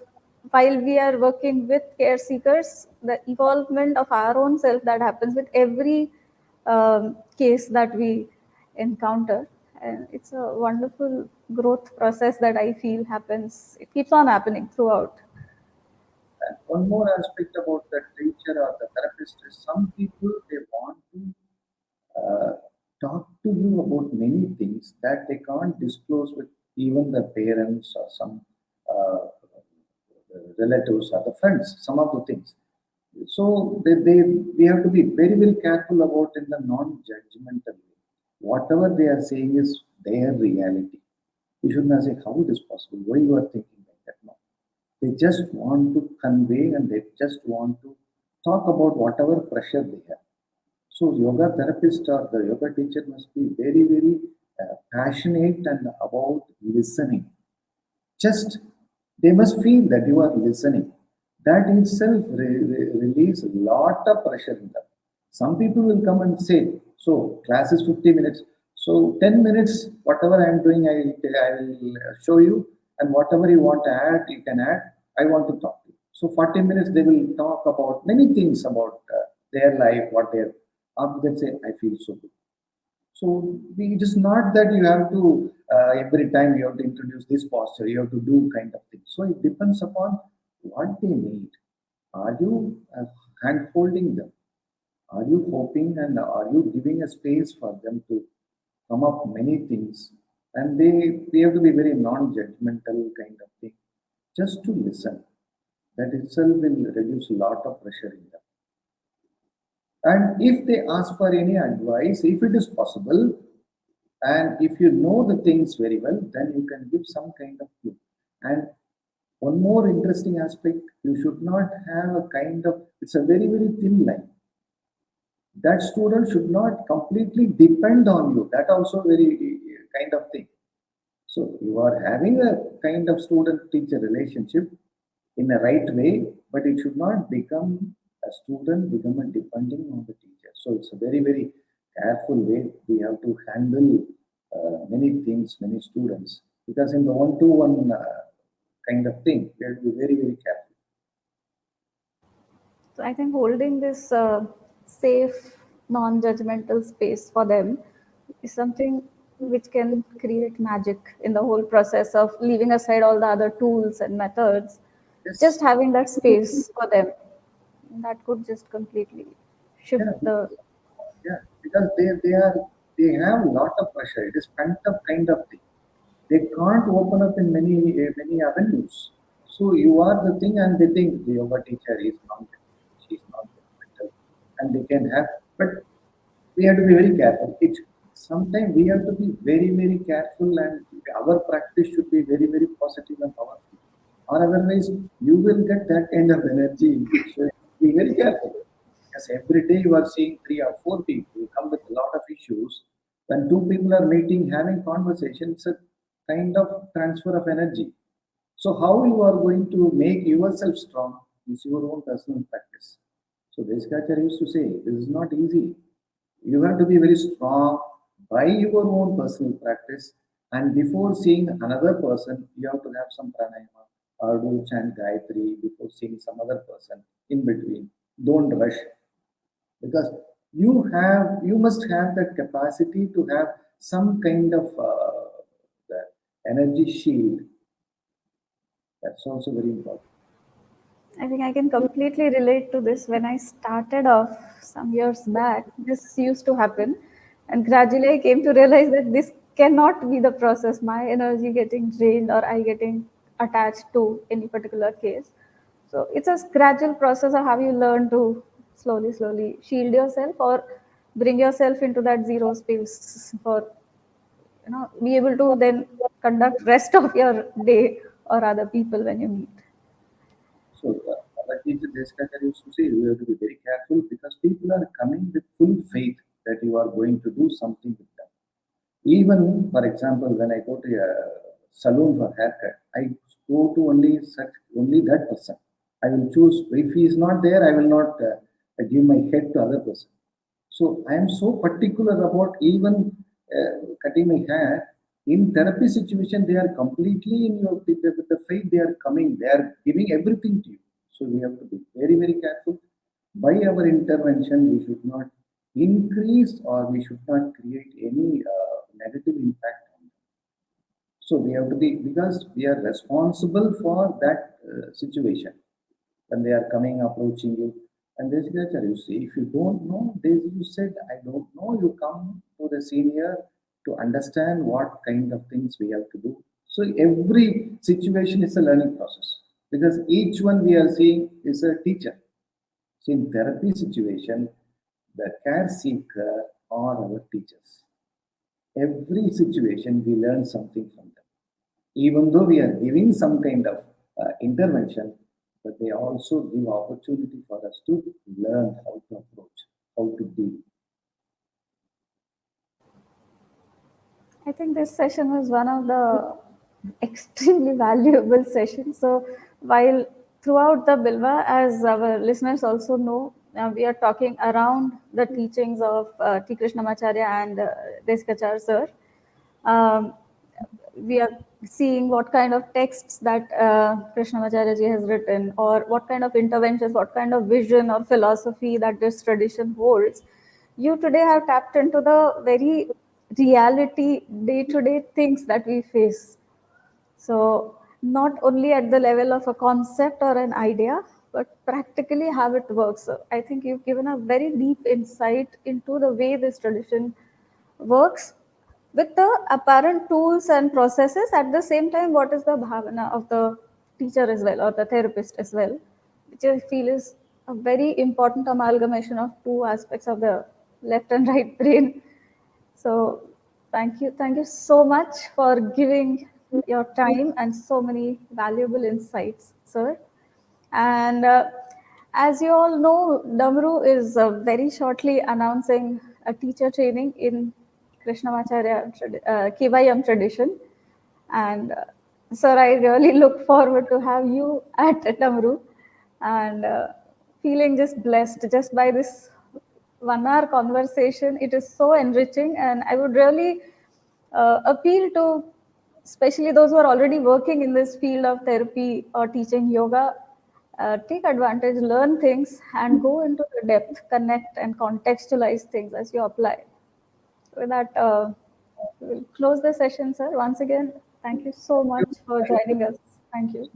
while we are working with care seekers, the evolvement of our own self that happens with every case that we encounter. And it's a wonderful growth process that I feel happens. It keeps on happening throughout. And one more aspect about the teacher or the therapist is some people they want to uh, talk to you about many things that they can't disclose with even the parents or some uh, relatives or the friends, some of the things. So we have to be very, very careful about in the non-judgmental way. Whatever they are saying is their reality. You should not say how it is possible, why you are thinking like that. No. They just want to convey and they just want to talk about whatever pressure they have. So yoga therapist or the yoga teacher must be very, very passionate and about listening. Just they must feel that you are listening. That itself release a lot of pressure in them. Some people will come and say, "So class is 50 minutes. So 10 minutes, whatever I am doing, I will show you, and whatever you want to add, you can add. I want to talk to you." So 40 minutes they will talk about many things about their life, what they are. After that, say, "I feel so good." So it is not that you have to every time you have to introduce this posture, you have to do kind of thing. So it depends upon what they need. Are you hand holding them? Are you hoping and are you giving a space for them to come up many things? And they have to be very non-judgmental kind of thing. Just to listen. That itself will reduce a lot of pressure in them. And if they ask for any advice, if it is possible, and if you know the things very well, then you can give some kind of clue. And one more interesting aspect, you should not have a kind of, it's a very, very thin line. That student should not completely depend on you. That also very kind of thing. So you are having a kind of student-teacher relationship in a right way, but it should not become a student become a depending on the teacher. So it's a very, very careful way we have to handle many things, many students, because in the one-to-one kind of thing, we have to be very, very careful. So I think holding this safe, non-judgmental space for them is something which can create magic in the whole process of leaving aside all the other tools and methods. Just Yes, having that space for them, that could just completely shift yeah, the. yeah, because they have a lot of pressure. It is pent up kind of thing. They can't open up in many avenues. So you are the thing, and they think the yoga teacher is not, she's not mental, and they can have. But we have to be very careful. It sometimes we have to be very, very careful, and our practice should be very, very positive and powerful. Or otherwise, you will get that kind of energy. So be very careful. Because every day you are seeing three or four people come with a lot of issues. When two people are meeting, having conversation, it's a kind of transfer of energy. So how you are going to make yourself strong is your own personal practice. So Deskacharya used to say, this is not easy. You have to be very strong by your own personal practice. And before seeing another person, you have to have some pranayama or do chant Gayatri before seeing some other person in between. Don't rush because you must have that capacity to have some kind of the energy shield. That's also very important. I think I can completely relate to this. When I started off some years back, this used to happen. And gradually I came to realize that this cannot be the process. My energy getting drained or I getting attached to any particular case. So it's a gradual process of how you learn to slowly, slowly shield yourself or bring yourself into that zero space for be able to then conduct rest of your day or other people when you meet. So, our teacher Deskacharya used to say you have to be very careful because people are coming with full faith that you are going to do something with them. Even, for example, when I go to a salon for haircut, I go to only that person. I will choose. If he is not there, I will not I give my head to other person. So I am so particular about even cutting my hair. In therapy situation, they are completely in your with the faith. They are coming. They are giving everything to you. So we have to be very, very careful. By our intervention, we should not increase or we should not create any negative impact on them. So we have to be, because we are responsible for that situation when they are coming, approaching you. And this nature, you see, if you don't know, this you said, I don't know, you come to the senior to understand what kind of things we have to do. So every situation is a learning process because each one we are seeing is a teacher. So in therapy situation, the care seeker are our teachers. Every situation we learn something from them. Even though we are giving some kind of intervention, but they also give opportunity for us to learn how to approach, how to deal. I think this session was one of the extremely valuable sessions. So while throughout the Bilva, as our listeners also know, we are talking around the teachings of T Krishnamacharya and Deskachar sir. Um, we are seeing what kind of texts that Krishnamacharya ji has written, or what kind of interventions, what kind of vision or philosophy that this tradition holds. You today have tapped into the very reality, day-to-day things that we face. So not only at the level of a concept or an idea, but practically how it works. So I think you've given a very deep insight into the way this tradition works with the apparent tools and processes. At the same time, what is the bhavana of the teacher as well, or the therapist as well, which I feel is a very important amalgamation of two aspects of the left and right brain. So thank you so much for giving your time and so many valuable insights, sir. And as you all know, Damaru is very shortly announcing a teacher training in Krishnamacharya KYM tradition. And sir, I really look forward to have you at Damaru, and feeling just blessed just by this 1 hour conversation. It is so enriching, and I would really appeal to especially those who are already working in this field of therapy or teaching yoga, take advantage, learn things, and go into the depth, connect and contextualize things as you apply. With that, we'll close the session, sir. Once again, thank you so much for joining us. Thank you.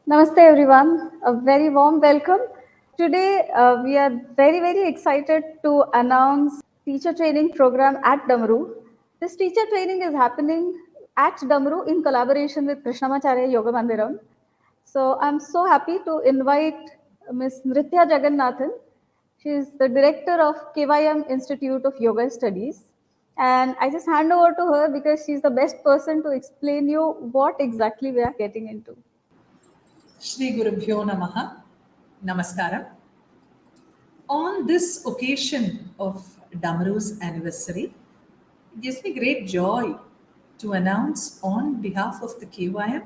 Namaste everyone, a very warm welcome. Today we are very excited to announce teacher training program at Damaru. This teacher training is happening at Damaru in collaboration with Krishnamacharya Yoga Mandiram. So I'm so happy to invite Ms. Nritya Jagannathan. She is the director of KYM Institute of Yoga Studies. And I just hand over to her because she's the best person to explain you what exactly we are getting into. Shri 𝐴 Namaha, Namaskaram. On this occasion of Damaru's anniversary, it gives me great joy to announce on behalf of the KYM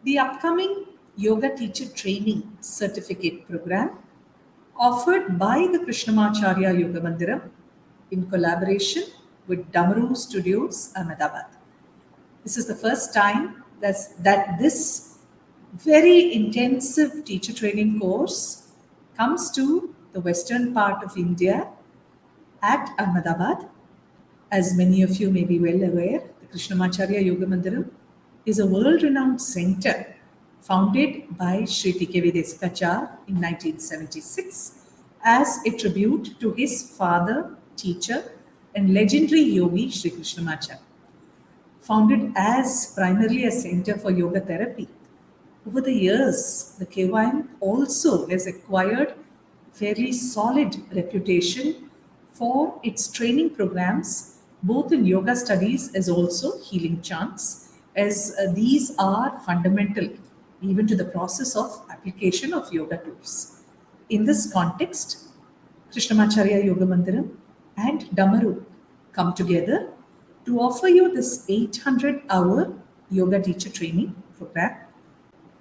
the upcoming Yoga Teacher Training Certificate Program offered by the Krishnamacharya Yoga Mandiram in collaboration with Damaru Studios, Ahmedabad. This is the first time that this very intensive teacher training course comes to the western part of India at Ahmedabad. As many of you may be well aware, the Krishnamacharya Yoga Mandiram is a world-renowned center founded by Sri T Krishnamacharya in 1976 as a tribute to his father, teacher, and legendary yogi Sri Krishnamacharya. Founded as primarily a center for yoga therapy, over the years, the KYM also has acquired fairly solid reputation for its training programs, both in yoga studies as also healing chants, as these are fundamental even to the process of application of yoga tools. In this context, Krishnamacharya Yoga Mandiram and Damaru come together to offer you this 800-hour yoga teacher training program.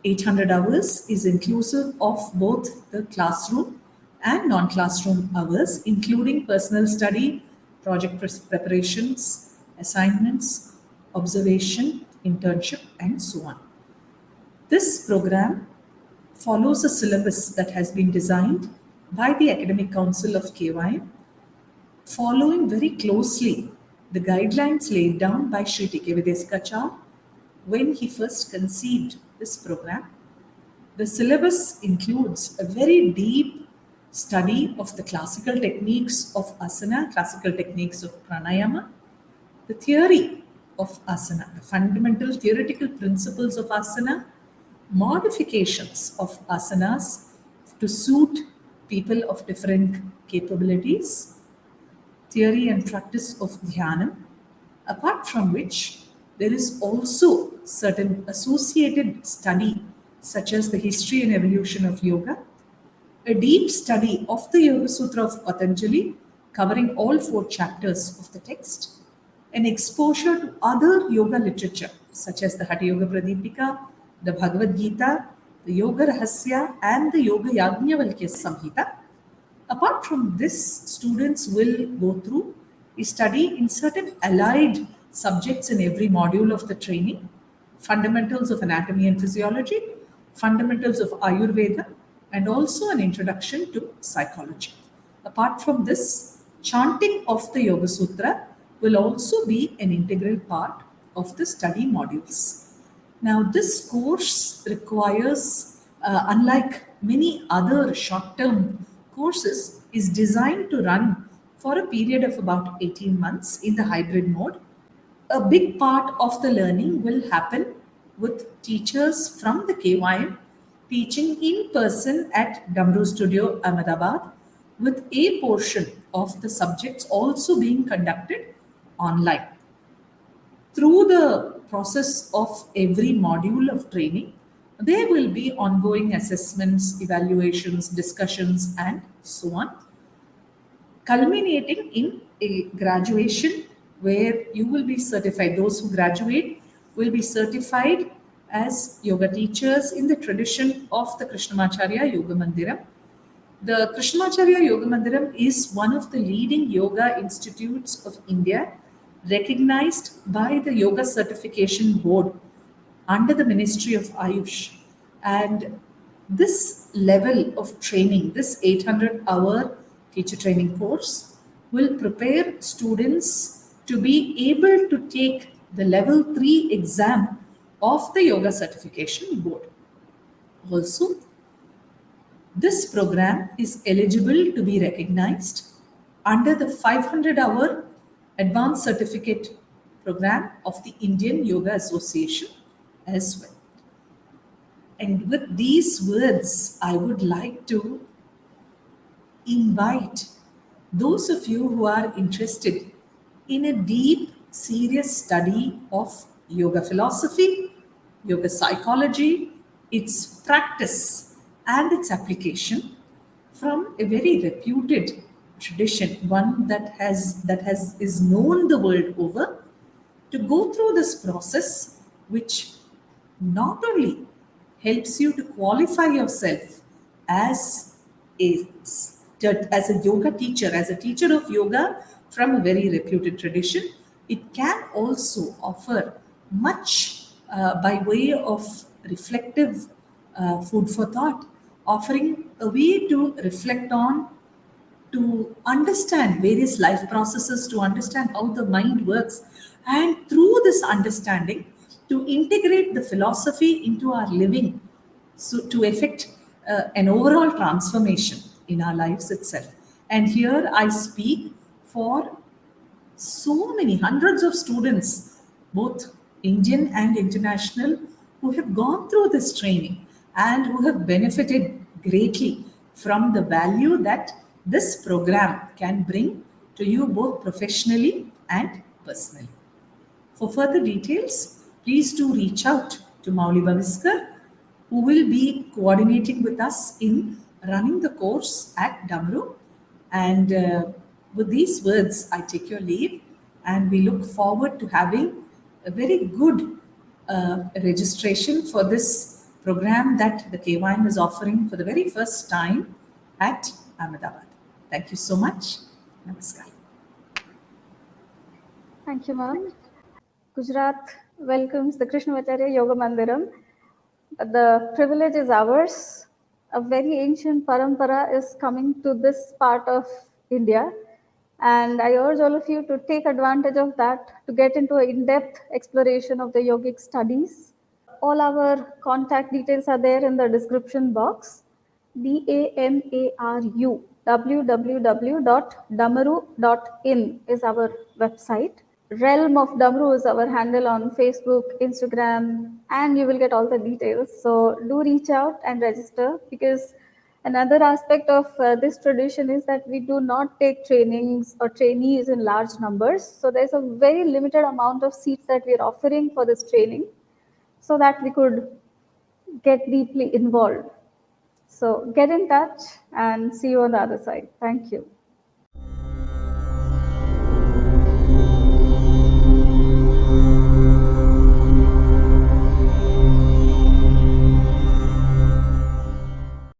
800 hours is inclusive of both the classroom and non-classroom hours, including personal study, project preparations, assignments, observation, internship, and so on. This program follows a syllabus that has been designed by the Academic Council of KYM, following very closely the guidelines laid down by Sri T Krishnamacharya when he first conceived this program. The syllabus includes a very deep study of the classical techniques of asana, classical techniques of pranayama, the theory of asana, the fundamental theoretical principles of asana, modifications of asanas to suit people of different capabilities, theory and practice of dhyanam, apart from which there is also certain associated study such as the history and evolution of yoga, a deep study of the Yoga Sutra of Patanjali covering all 4 chapters of the text, an exposure to other yoga literature such as the Hatha Yoga Pradipika, the Bhagavad Gita, the Yoga Rahasya and the Yoga Yajnavalkya Samhita. Apart from this, students will go through a study in certain allied subjects in every module of the training: fundamentals of anatomy and physiology, fundamentals of Ayurveda, and also an introduction to psychology. Apart from this, chanting of the Yoga Sutra will also be an integral part of the study modules. Now, this course requires, unlike many other short-term courses, is designed to run for a period of about 18 months in the hybrid mode. A big part of the learning will happen with teachers from the KYM teaching in person at Damaru Studio, Ahmedabad, with a portion of the subjects also being conducted online. Through the process of every module of training, there will be ongoing assessments, evaluations, discussions, and so on, culminating in a graduation where you will be certified. Those who graduate will be certified as yoga teachers in the tradition of the Krishnamacharya Yoga Mandiram. The Krishnamacharya Yoga Mandiram is one of the leading yoga institutes of India, recognized by the Yoga Certification Board under the Ministry of Ayush. And this level of training, this 800-hour teacher training course, will prepare students to be able to take the level 3 exam of the Yoga Certification Board. Also, this program is eligible to be recognized under the 500-hour Advanced Certificate Program of the Indian Yoga Association as well. And with these words, I would like to invite those of you who are interested in a deep, serious study of yoga philosophy, yoga psychology, its practice, and its application from a very reputed tradition, one that is known the world over, to go through this process, which not only helps you to qualify yourself as a yoga teacher, as a teacher of yoga from a very reputed tradition, it can also offer much by way of reflective food for thought, offering a way to reflect on, to understand various life processes, to understand how the mind works, and through this understanding, to integrate the philosophy into our living, so to effect an overall transformation in our lives itself. And here I speak for so many hundreds of students, both Indian and international, who have gone through this training and who have benefited greatly from the value that this program can bring to you both professionally and personally. For further details, please do reach out to Mauli Baviskar, who will be coordinating with us in running the course at Damaru. And with these words, I take your leave, and we look forward to having a very good registration for this program that the KYM is offering for the very first time at Ahmedabad. Thank you so much. Namaskar. Thank you, ma'am. Gujarat welcomes the Krishnamacharya Yoga Mandiram. The privilege is ours. A very ancient parampara is coming to this part of India. And I urge all of you to take advantage of that to get into an in-depth exploration of the yogic studies. All our contact details are there in the description box. DAMARU, www.damaru.in is our website. Realm of Damaru is our handle on Facebook, Instagram, and you will get all the details. So do reach out and register, because another aspect of this tradition is that we do not take trainings or trainees in large numbers. So there's a very limited amount of seats that we're offering for this training so that we could get deeply involved. So get in touch and see you on the other side. Thank you.